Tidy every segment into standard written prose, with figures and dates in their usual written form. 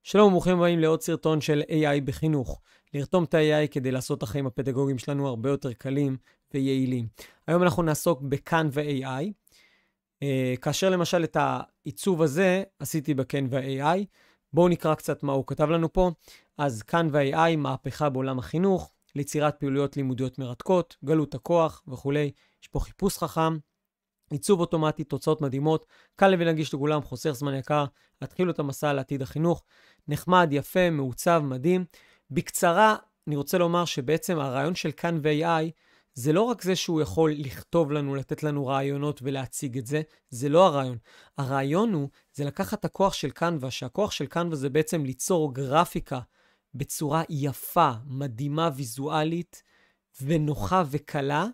שלום וברוכים הבאים לעוד סרטון של AI בחינוך. לרתום את ה-AI כדי לעשות את החיים הפדגוגיים שלנו הרבה יותר קלים ויעילים. היום אנחנו נעסוק ב-Canva AI. כאשר למשל את העיצוב הזה עשיתי ב-Canva AI. בואו נקרא קצת מה הוא כתב לנו פה. אז Canva AI, מהפכה בעולם החינוך, ליצירת פעילויות לימודיות מרתקות, גלות הכוח וכו'. יש פה חיפוש חכם. עיצוב אוטומטי, תוצאות מדהימות, קל ונגיש לכולם, חוסך זמן יקר, התחילו את המסע לעתיד החינוך, נחמד, יפה, מעוצב, מדהים. בקצרה, אני רוצה לומר שבעצם הרעיון של Canva AI, זה לא רק זה שהוא יכול לכתוב לנו, לתת לנו רעיונות ולהציג את זה, זה לא הרעיון. הרעיון הוא, זה לקחת את הכוח של Canva, שהכוח של Canva זה בעצם ליצור גרפיקה בצורה יפה, מדהימה, ויזואלית, ונוחה וקלה,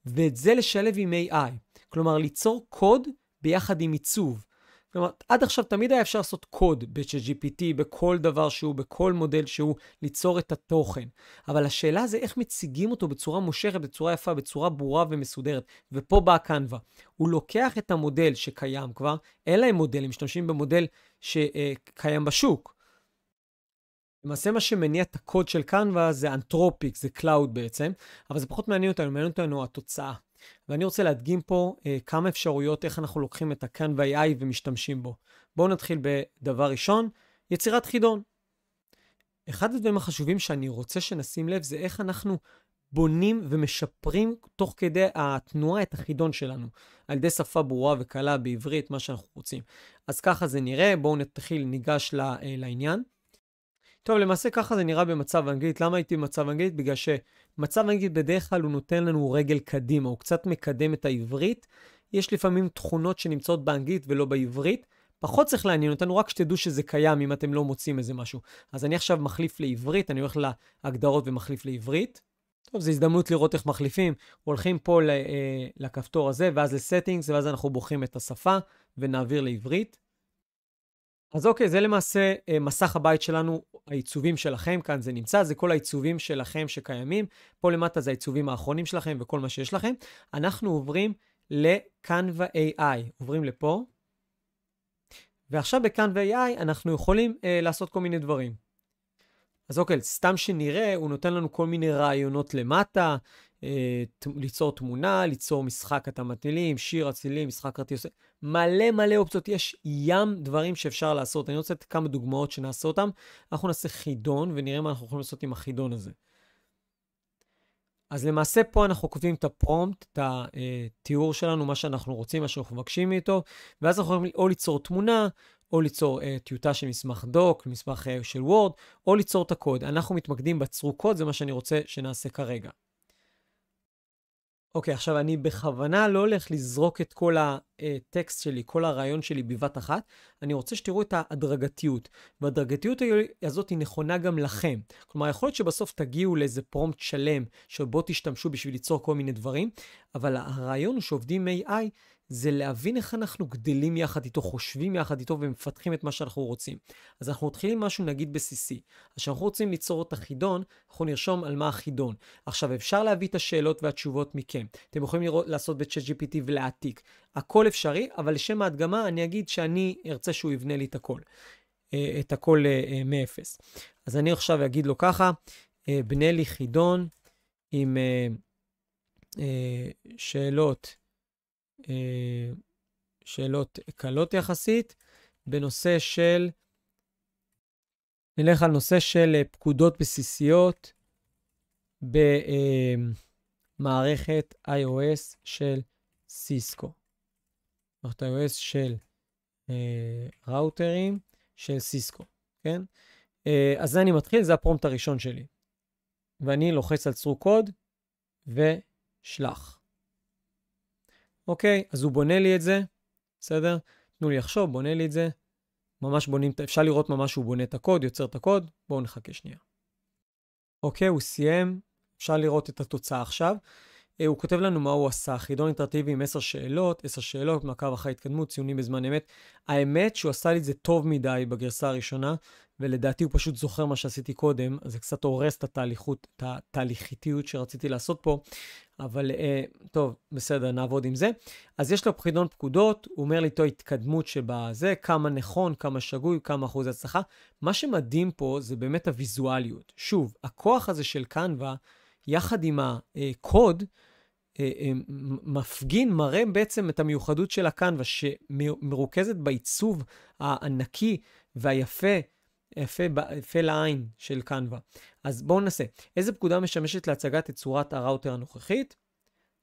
ואת זה לשלב עם AI. כלומר, ליצור קוד ביחד עם עיצוב. כלומר, עד עכשיו תמיד היה אפשר לעשות קוד ב-ChatGPT, בכל דבר שהוא, בכל מודל שהוא, ליצור את התוכן. אבל השאלה זה איך מציגים אותו בצורה מושכת, בצורה יפה, בצורה ברורה ומסודרת. ופה באה Canva. הוא לוקח את המודל שקיים כבר, אין להם מודל, הם משתמשים במודל שקיים בשוק. למעשה מה שמניע את הקוד של Canva זה אנתרופיק, זה קלאוד בעצם, אבל זה פחות מעניין אותנו התוצאה. ואני רוצה להדגים פה כמה אפשרויות איך אנחנו לוקחים את ה-Canva AI ומשתמשים בו. בואו נתחיל בדבר ראשון, יצירת חידון. אחד הדברים החשובים שאני רוצה שנשים לב זה איך אנחנו בונים ומשפרים תוך כדי התנועה את החידון שלנו, על ידי שפה ברורה וקלה בעברית, מה שאנחנו רוצים. אז ככה זה נראה, בואו ניגש לעניין. טוב, למעשה ככה זה נראה במצב אנגלית. למה הייתי במצב אנגלית? בגלל שמצב אנגלית בדרך כלל הוא נותן לנו רגל קדימה, הוא קצת מקדם את העברית. יש לפעמים תכונות שנמצאות באנגלית ולא בעברית. פחות צריך לעניין אותנו, רק שתדעו שזה קיים אם אתם לא מוצאים איזה משהו. אז אני עכשיו מחליף לעברית, אני הולך להגדרות ומחליף לעברית. טוב, זו הזדמנות לראות איך מחליפים. הולכים פה לכפתור הזה, ואז לסטינגס, ואז אנחנו בוחרים את השפה ונעביר לעברית. אז אוקיי, זה למעשה מסך הבית שלנו, העיצובים שלכם, כאן זה נמצא, זה כל העיצובים שלכם שקיימים, פה למטה זה העיצובים האחרונים שלכם וכל מה שיש לכם. אנחנו עוברים ל-Canva AI, עוברים לפה, ועכשיו ב-Canva AI אנחנו יכולים לעשות כל מיני דברים. אז אוקיי, סתם שנראה, הוא נותן לנו כל מיני רעיונות למטה, ליצור תמונה, ליצור משחק אתה מטילים, שיר אצילים, משחק רטיוס, מלא אופציות, יש ים דברים שאפשר לעשות. אני רוצה לתת כמה דוגמאות שנעשה אותם. אנחנו נעשה חידון ונראה מה אנחנו יכולים לעשות עם החידון הזה. אז למעשה פה אנחנו כותבים את הפרומפט, את התיאור שלנו, מה שאנחנו רוצים, מה שאנחנו מבקשים מאיתו, ואז אנחנו יכולים או ליצור תמונה, או ליצור טיוטה של מסמך דוק, מסמך של וורד, או ליצור את הקוד. אנחנו מתמקדים בצרו קוד, זה מה שאני רוצה שנעשה כרגע. אוקיי, עכשיו אני בכוונה לא הולך לזרוק את כל הטקסט שלי, כל הרעיון שלי בבת אחת. אני רוצה שתראו את ההדרגתיות. וההדרגתיות הזאת היא נכונה גם לכם. כלומר, יכול להיות שבסוף תגיעו לאיזה פרומפט שלם, שבו תשתמשו בשביל ליצור כל מיני דברים, אבל הרעיון הוא שעובדים AI, זה להבין איך אנחנו גדלים יחד איתו, חושבים יחד איתו ומפתחים את מה שאנחנו רוצים. אז אנחנו מתחילים משהו נגיד בסיסי. אז כשאנחנו רוצים ליצור את החידון, אנחנו נרשום על מה החידון. עכשיו אפשר להביא את השאלות והתשובות מכם. אתם יכולים לעשות ב-ChatGPT ולהעתיק. הכל אפשרי, אבל לשם ההדגמה אני אגיד שאני ארצה שהוא יבנה לי את הכל מאפס. אז אני עכשיו אגיד לו ככה, בנה לי חידון עם שאלות קלות יחסית, בנושא של, נלך על נושא של פקודות בסיסיות במערכת iOS של סיסקו. מערכת iOS של ראוטרים של סיסקו, כן? אז זה אני מתחיל, זה הפרומפט הראשון שלי. ואני לוחץ על צרו קוד ושלח. אוקיי, אז הוא בונה לי את זה, בסדר? תנו לי לחשוב, בונה לי את זה. ממש בונים, אפשר לראות ממש שהוא בונה את הקוד, יוצר את הקוד. בואו נחכה שנייה. אוקיי, הוא סיים. אפשר לראות את התוצאה עכשיו. הוא כותב לנו מה הוא עשה, חידון אינטראקטיבי עם 10 שאלות, מעקב אחרי התקדמות, ציונים בזמן אמת. האמת שהוא עשה לי את זה טוב מדי בגרסה הראשונה, ולדעתי הוא פשוט זוכר מה שעשיתי קודם, אז זה קצת הורס את התהליכיתיות שרציתי לעשות פה, אבל טוב, בסדר, נעבוד עם זה. אז יש לו חידון פקודות, הוא אומר לי איתו התקדמות שבזה, כמה נכון, כמה שגוי, כמה אחוז הצלחה. מה שמדהים פה זה באמת הוויזואליות. שוב, הכוח הזה של קנווה, יחד עם הקוד, מפגין, מראה בעצם את המיוחדות של הקנווה, שמרוכזת בעיצוב הענקי והיפה, יפה לעין של קנווה. אז בואו ננסה. איזה פקודה משמשת להצגת את צורת הראוטר הנוכחית?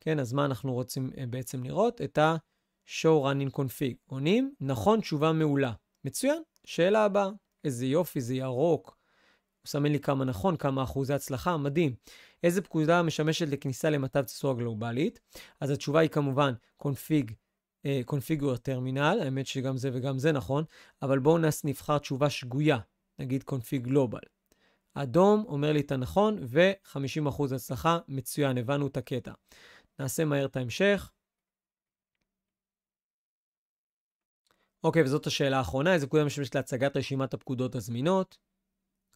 כן, אז מה אנחנו רוצים בעצם לראות? את ה-show running config. עונים? נכון, תשובה מעולה. מצוין. שאלה הבאה. איזה יופי, זה ירוק. הוא סמן לי כמה נכון, כמה אחוזי הצלחה, מדהים. איזה פקודה משמשת לכניסה למצב תצורה גלובלית? אז התשובה היא כמובן configure terminal, האמת שגם זה וגם זה נכון, אבל בואו נבחר תשובה שגויה, נגיד config global. אדום אומר לי את הנכון, ו-50% הצלחה, מצוין, הבנו את הקטע. נעשה מהר את ההמשך. אוקיי, וזאת השאלה האחרונה, איזה פקודה משמשת להצגת רשימת הפקודות הזמינות?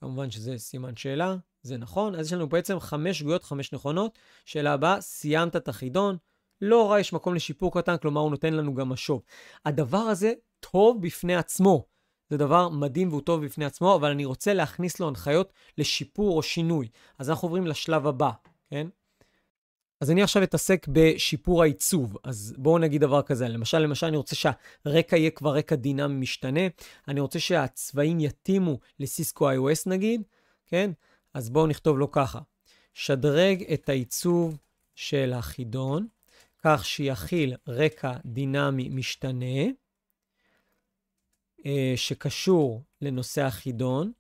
כמובן שזה סימן שאלה, זה נכון. אז יש לנו בעצם 5 שגויות, 5 נכונות. שאלה הבאה, סיימת את החידון. לא רע, יש מקום לשיפור קטן, כלומר הוא נותן לנו גם משוב. הדבר הזה טוב בפני עצמו. זה דבר מדהים והוא טוב בפני עצמו, אבל אני רוצה להכניס לו הנחיות לשיפור או שינוי. אז אנחנו עוברים לשלב הבא, כן? אז אני עכשיו אתעסק בשיפור העיצוב. אז בואו נגיד דבר כזה. למשל אני רוצה שהרקע יהיה כבר רקע דינמי משתנה. אני רוצה שהצבעים יתאימו לסיסקו iOS נגיד, כן? אז בואו נכתוב לו ככה. שדרג את העיצוב של החידון, כך שיכיל רקע דינמי משתנה, שקשור לנושא החידון,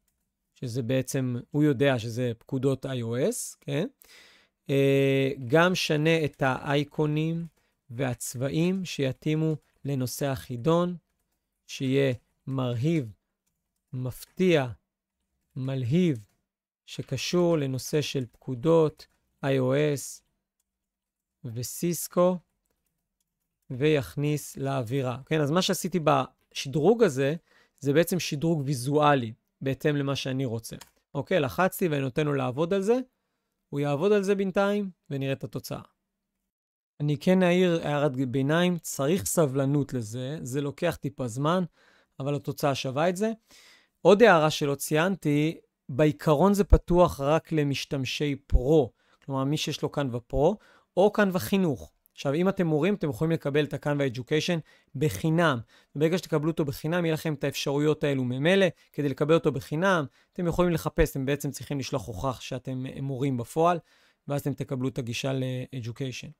שזה בעצם, הוא יודע שזה פקודות iOS, כן? גם שנה את האייקונים והצבעים שיתאימו לנושא החידון, שיהיה מרהיב, מפתיע, מלהיב, שקשור לנושא של פקודות iOS וסיסקו, ויכניס לאווירה. כן, אז מה שעשיתי בשדרוג הזה, זה בעצם שדרוג ויזואלי, בהתאם למה שאני רוצה. אוקיי, לחצתי ואני נותן לו לעבוד על זה, הוא יעבוד על זה בינתיים, ונראה את התוצאה. אני כן אעיר הערת ביניים, צריך סבלנות לזה, זה לוקח טיפה זמן, אבל התוצאה שווה את זה. עוד הערה שלא ציינתי, בעיקרון זה פתוח רק למשתמשי פרו, כלומר מי שיש לו קנווה פרו, או קנווה חינוך. עכשיו, אם אתם מורים, אתם יכולים לקבל את הקנווה Education בחינם. וברגע שתקבלו אותו בחינם, יהיה לכם את האפשרויות האלו ממילא. כדי לקבל אותו בחינם, אתם יכולים לחפש, אתם בעצם צריכים לשלוח הוכח שאתם מורים בפועל, ואז אתם תקבלו את הגישה ל-Education.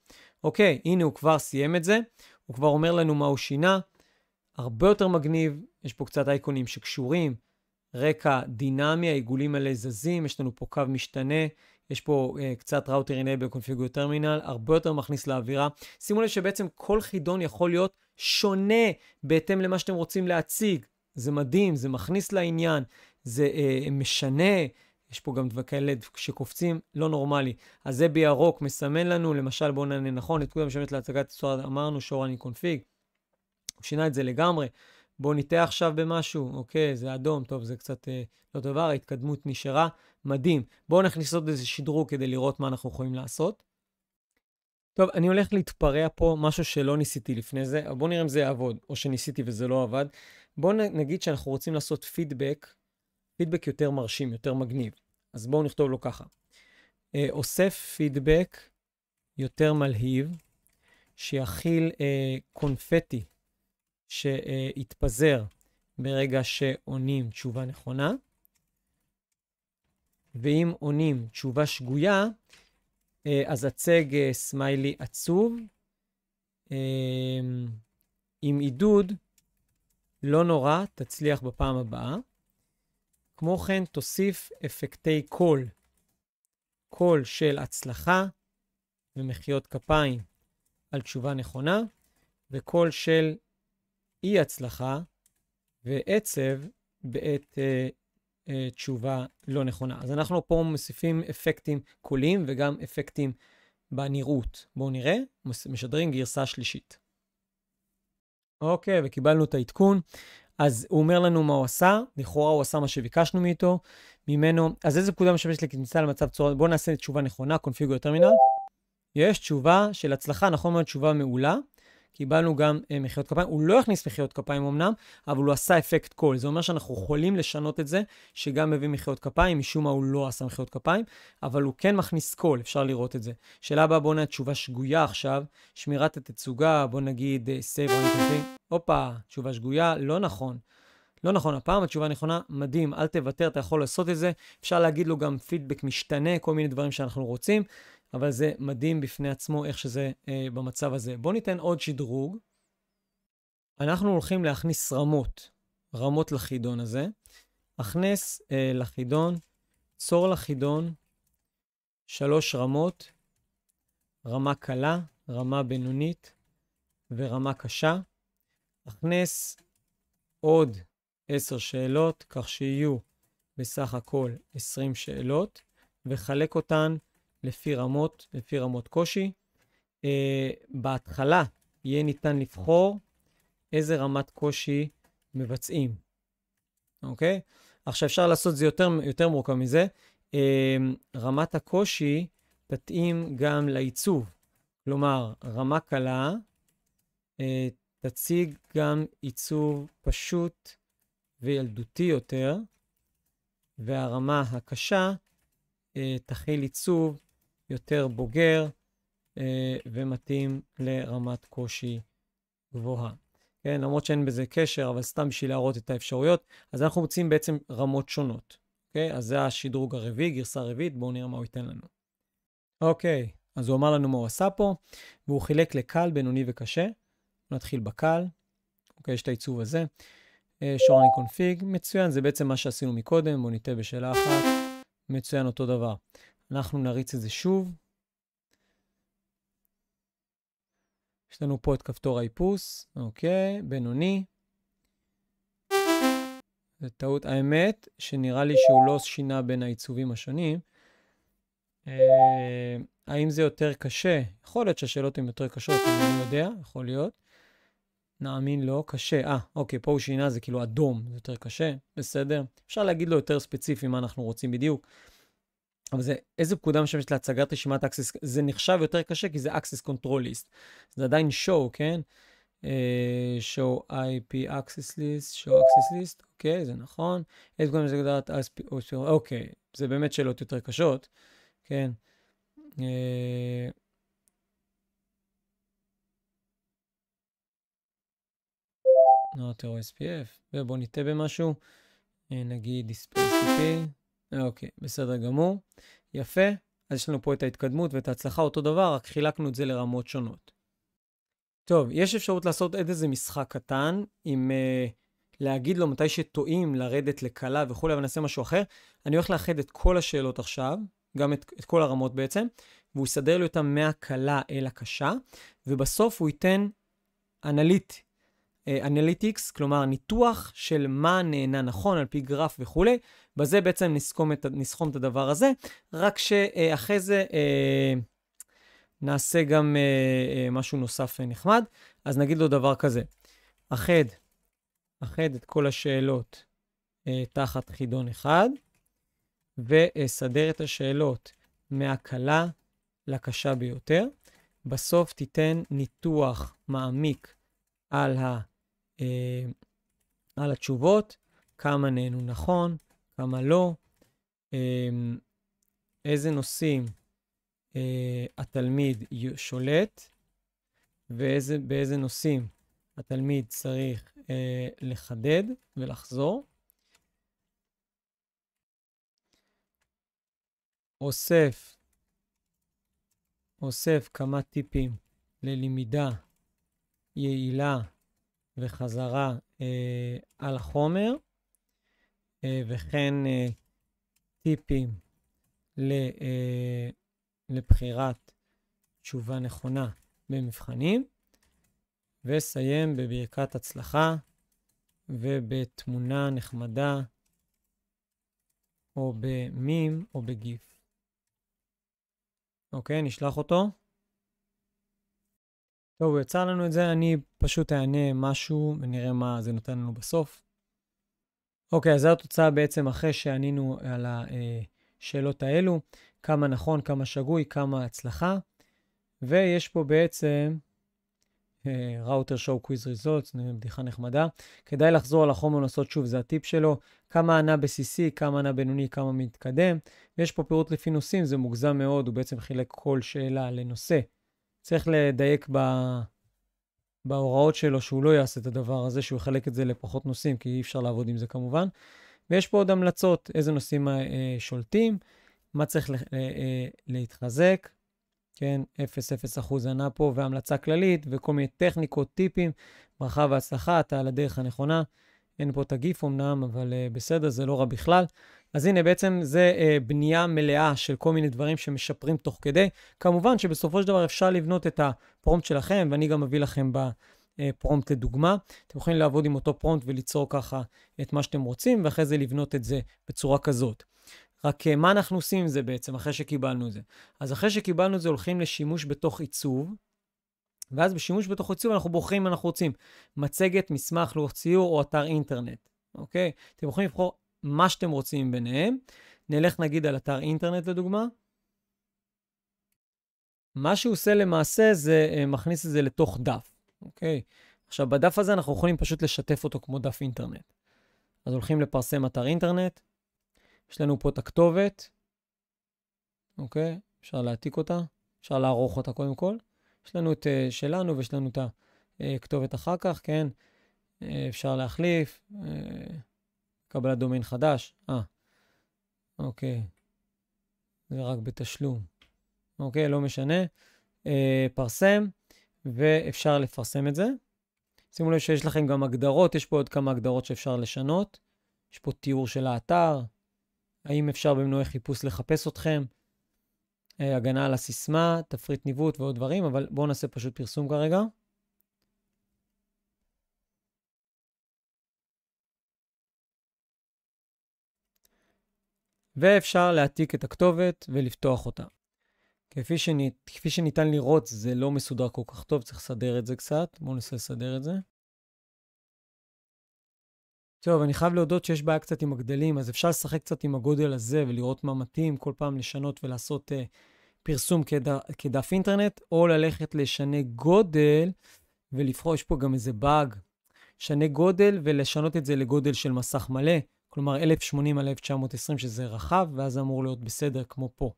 אוקיי, הנה הוא כבר סיים את זה. הוא כבר אומר לנו מה הוא שינה. הרבה יותר מגניב, יש פה קצת אייקונים שקשורים. רקע דינמי, העיגולים האלה זזים, יש לנו פה קו משתנה. יש פה קצת Router Enable Configure Terminal, הרבה יותר מכניס לאווירה. שימו לב שבעצם כל חידון יכול להיות שונה בהתאם למה שאתם רוצים להציג. זה מדהים, זה מכניס לעניין, זה משנה. יש פה גם כאלה שקופצים, לא נורמלי. אז זה בירוק מסמן לנו, למשל בואו נענה נכון, את כולם משמעת להצגת צורה, אמרנו show running config. הוא שינה את זה לגמרי. בואו ניתן עכשיו במשהו, אוקיי, זה אדום, טוב, זה קצת לא דבר, ההתקדמות נשארה, מדהים. בואו נכניס עוד איזה שדרוג כדי לראות מה אנחנו יכולים לעשות. טוב, אני הולך להתפרע פה, משהו שלא ניסיתי לפני זה, בואו נראה אם זה יעבוד, או שניסיתי וזה לא עבד. בואו נגיד שאנחנו רוצים לעשות פידבק יותר מרשים, יותר מגניב. אז בואו נכתוב לו ככה. אוסף פידבק יותר מלהיב, שיכיל קונפטי, שיתפזר ברגע שעונים תשובה נכונה, ואם עונים תשובה שגויה, אז הצג סמיילי עצוב, עם עידוד, לא נורא, תצליח בפעם הבאה. כמו כן, תוסיף אפקטי קול של הצלחה ומחיאות כפיים על תשובה נכונה, וקול של אי הצלחה ועצב בעת תשובה לא נכונה. אז אנחנו פה מוסיפים אפקטים קוליים וגם אפקטים בנראות. בואו נראה, משדרים גרסה שלישית. אוקיי, וקיבלנו את העדכון. אז הוא אומר לנו מה הוא עשה, לכאורה הוא עשה מה שביקשנו ממנו. אז איזה פקודה משמשת לכניסה למצב צורה? בואו נעשה תשובה נכונה, קונפיגור טרמינל. יש תשובה של הצלחה, נכון מאוד, תשובה מעולה. קיבלנו גם מחיאות כפיים. הוא לא הכניס מחיאות כפיים אמנם, אבל הוא עשה אפקט קול. זה אומר שאנחנו יכולים לשנות את זה, שגם מביא מחיאות כפיים. משום מה הוא לא עשה מחיאות כפיים, אבל הוא כן מכניס קול, אפשר לראות את זה. שאלה הבאה, בואו נהיה תשובה שגויה עכשיו. שמירת התצוגה, בואו נגיד save running campaign. הופה, תשובה שגויה, לא נכון. לא נכון, הפעם התשובה נכונה, מדהים, אל תוותר, אתה יכול לעשות את זה. אפשר להגיד לו גם פידבק משתנה, כל מיני דברים שאנחנו רוצים. אבל זה מדהים בפני עצמו איך שזה במצב הזה. בואו ניתן עוד שדרוג. אנחנו הולכים להכניס רמות לחידון הזה. הכנס לחידון, צור לחידון, 3 רמות, רמה קלה, רמה בינונית ורמה קשה. הכנס עוד 10 שאלות, כך שיהיו בסך הכל 20 שאלות, וחלק אותן לפי רמות קושי. בהתחלה יהיה ניתן לבחור איזה רמת קושי מבצעים. אוקיי? עכשיו אפשר לעשות את זה יותר מורכב מזה. רמת הקושי תתאים גם לעיצוב. כלומר, רמה קלה תציג גם עיצוב פשוט וילדותי יותר, והרמה הקשה תכיל עיצוב יותר בוגר ומתאים לרמת קושי גבוהה. כן, למרות שאין בזה קשר, אבל סתם בשביל להראות את האפשרויות. אז אנחנו מוצאים בעצם רמות שונות. אוקיי? אז זה השדרוג הרביעי, גרסה רביעית. בואו נראה מה הוא ייתן לנו. אוקיי, אז הוא אמר לנו מה הוא עשה פה, והוא חילק לקל, בינוני וקשה. נתחיל בקל. אוקיי, יש את העיצוב הזה. שורני קונפיג, מצוין, זה בעצם מה שעשינו מקודם. בואו ניתן בשאלה אחת. מצוין אותו דבר. אנחנו נריץ את זה שוב. יש לנו פה את כפתור האיפוס, אוקיי, בינוני. זה טעות, האמת שנראה לי שהוא לא שינה בין העיצובים השונים. האם זה יותר קשה? יכול להיות שהשאלות הן יותר קשות, אני לא יודע, יכול להיות. נאמין לא, קשה. אוקיי, פה הוא שינה, זה כאילו אדום, זה יותר קשה, בסדר. אפשר להגיד לו יותר ספציפי מה אנחנו רוצים בדיוק. אבל זה, איזה פקודה משמשת להצגת רשימת Access, זה נחשב יותר קשה כי זה Access Control List. זה עדיין show, כן? show IP Access List, show Access List, אוקיי, זה נכון. איזה פקודה משמשת להצגת IP, אוקיי, זה באמת שאלות יותר קשות, כן? נוטר SPF, ובואו ניתה במשהו, נגיד Display CP, אוקיי, בסדר גמור. יפה, אז יש לנו פה את ההתקדמות ואת ההצלחה, אותו דבר, רק חילקנו את זה לרמות שונות. טוב, יש אפשרות לעשות איזה משחק קטן, עם להגיד לו מתי שטועים לרדת לקלה וכו', אבל נעשה משהו אחר. אני הולך לאחד את כל השאלות עכשיו, גם את כל הרמות בעצם, והוא יסדר לי אותם מהקלה אל הקשה, ובסוף הוא ייתן אנליטיקס, כלומר ניתוח של מה נהנה נכון על פי גרף וכו'. בזה בעצם נסכום את הדבר הזה, רק שאחרי זה נעשה גם משהו נוסף נחמד. אז נגיד לו דבר כזה, אחד את כל השאלות תחת חידון אחד, וסדר את השאלות מהקלה לקשה ביותר. בסוף תיתן ניתוח מעמיק על התשובות, כמה נהנו נכון, כמה לא, איזה נושאים התלמיד שולט, ובאיזה נושאים התלמיד צריך לחדד ולחזור. אוסף כמה טיפים ללמידה יעילה וחזרה על החומר, וכן טיפים לבחירת תשובה נכונה במבחנים, וסיים בברכת הצלחה ובתמונה נחמדה, או במים או בגיף. אוקיי, נשלח אותו. טוב, יצא לנו את זה, אני פשוט אענה משהו ונראה מה זה נותן לנו בסוף. אוקיי, אז זו התוצאה בעצם אחרי שענינו על השאלות האלו, כמה נכון, כמה שגוי, כמה הצלחה, ויש פה בעצם ראוטר שואו קוויז ריזולטס, בדיחה נחמדה. כדאי לחזור על החומר ולעשות שוב, זה הטיפ שלו. כמה ענה בסיסי, כמה ענה בינוני, כמה מתקדם. ויש פה פירוט לפי נושאים, זה מוגזם מאוד, הוא בעצם חילק כל שאלה לנושא. צריך לדייק בהוראות שלו שהוא לא יעשה את הדבר הזה, שהוא יחלק את זה לפחות נושאים, כי אי אפשר לעבוד עם זה כמובן. ויש פה עוד המלצות, איזה נושאים שולטים, מה צריך להתחזק, כן, 0% ענה פה, והמלצה כללית, וכל מיני טכניקות, טיפים, ברכה והצלחה, אתה על הדרך הנכונה. אין פה את הגיף אמנם, אבל בסדר, זה לא רע בכלל. אז הנה, בעצם זה בנייה מלאה של כל מיני דברים שמשפרים תוך כדי. כמובן שבסופו של דבר אפשר לבנות את הפרומפט שלכם, ואני גם מביא לכם בפרומפט לדוגמה. אתם יכולים לעבוד עם אותו פרומפט וליצור ככה את מה שאתם רוצים, ואחרי זה לבנות את זה בצורה כזאת. רק מה אנחנו עושים עם זה בעצם, אחרי שקיבלנו את זה? אז אחרי שקיבלנו את זה, הולכים לשימוש בתוך עיצוב, ואז בשימוש בתוך עיצוב אנחנו בוחרים מה אנחנו רוצים. מצגת, מסמך, לוח ציור או אתר אינטרנט. אוקיי? אתם יכולים לבחור מה שאתם רוצים ביניהם. נלך נגיד על אתר אינטרנט לדוגמה. מה שהוא עושה למעשה זה מכניס את זה לתוך דף. אוקיי? עכשיו בדף הזה אנחנו יכולים פשוט לשתף אותו כמו דף אינטרנט. אז הולכים לפרסם אתר אינטרנט. יש לנו פה את הכתובת. אוקיי? אפשר להעתיק אותה. אפשר לערוך אותה קודם כל. יש לנו את שלנו ויש לנו את הכתובת אחר כך, כן? אפשר להחליף. קבלת דומיין חדש. אוקיי. זה רק בתשלום. אוקיי, לא משנה. פרסם, ואפשר לפרסם את זה. שימו לב שיש לכם גם הגדרות, יש פה עוד כמה הגדרות שאפשר לשנות. יש פה תיאור של האתר. האם אפשר במנועי חיפוש לחפש אתכם? הגנה על הסיסמה, תפריט ניווט ועוד דברים, אבל בואו נעשה פשוט פרסום כרגע. ואפשר להעתיק את הכתובת ולפתוח אותה. כפי שניתן לראות, זה לא מסודר כל כך טוב, צריך לסדר את זה קצת. בואו ננסה לסדר את זה. טוב, אני חייב להודות שיש בעיה קצת עם הגדלים, אז אפשר לשחק קצת עם הגודל הזה ולראות מה מתאים, כל פעם לשנות ולעשות פרסום כדף אינטרנט, או ללכת לשנה גודל ולבחור, יש פה גם איזה באג, שנה גודל ולשנות את זה לגודל של מסך מלא, כלומר 1080 על 1920 שזה רחב, ואז זה אמור להיות בסדר כמו פה.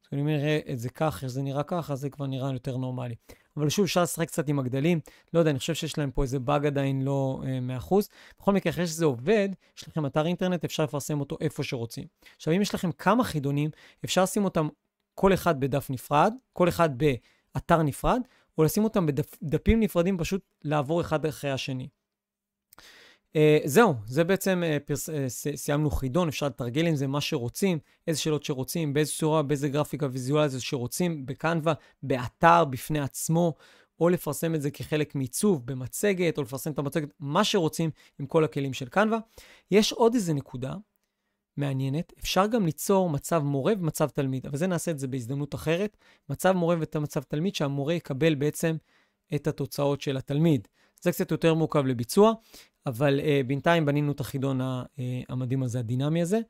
אז אני אומר את זה כך, איך זה נראה כך, אז זה כבר נראה יותר נורמלי. אבל שוב, אפשר לשחק קצת עם הגדלים. לא יודע, אני חושב שיש להם פה איזה באג עדיין לא 100%. בכל מקרה, אחרי שזה עובד, יש לכם אתר אינטרנט, אפשר לפרסם אותו איפה שרוצים. עכשיו, אם יש לכם כמה חידונים, אפשר לשים אותם כל אחד בדף נפרד, כל אחד באתר נפרד, או לשים אותם בדפים נפרדים, פשוט לעבור אחד אחרי השני. זהו, זה בעצם סיימנו חידון, אפשר לתרגל עם זה מה שרוצים, איזה שאלות שרוצים, באיזה צורה, באיזה גרפיקה ויזואלית שרוצים, בקנווה, באתר בפני עצמו, או לפרסם את זה כחלק מעיצוב, במצגת, או לפרסם את המצגת, מה שרוצים עם כל הכלים של קנווה. יש עוד איזה נקודה מעניינת, אפשר גם ליצור מצב מורה ומצב תלמיד, אבל זה נעשה את זה בהזדמנות אחרת, מצב מורה ומצב תלמיד, שהמורה יקבל בעצם את התוצאות של התלמיד. זה קצת יותר מורכב לביצוע, אבל בינתיים בנינו את החידון המדהים הזה, הדינמי הזה,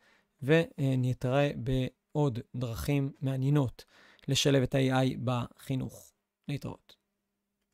ונתראה בעוד דרכים מעניינות לשלב את ה-AI בחינוך. להתראות.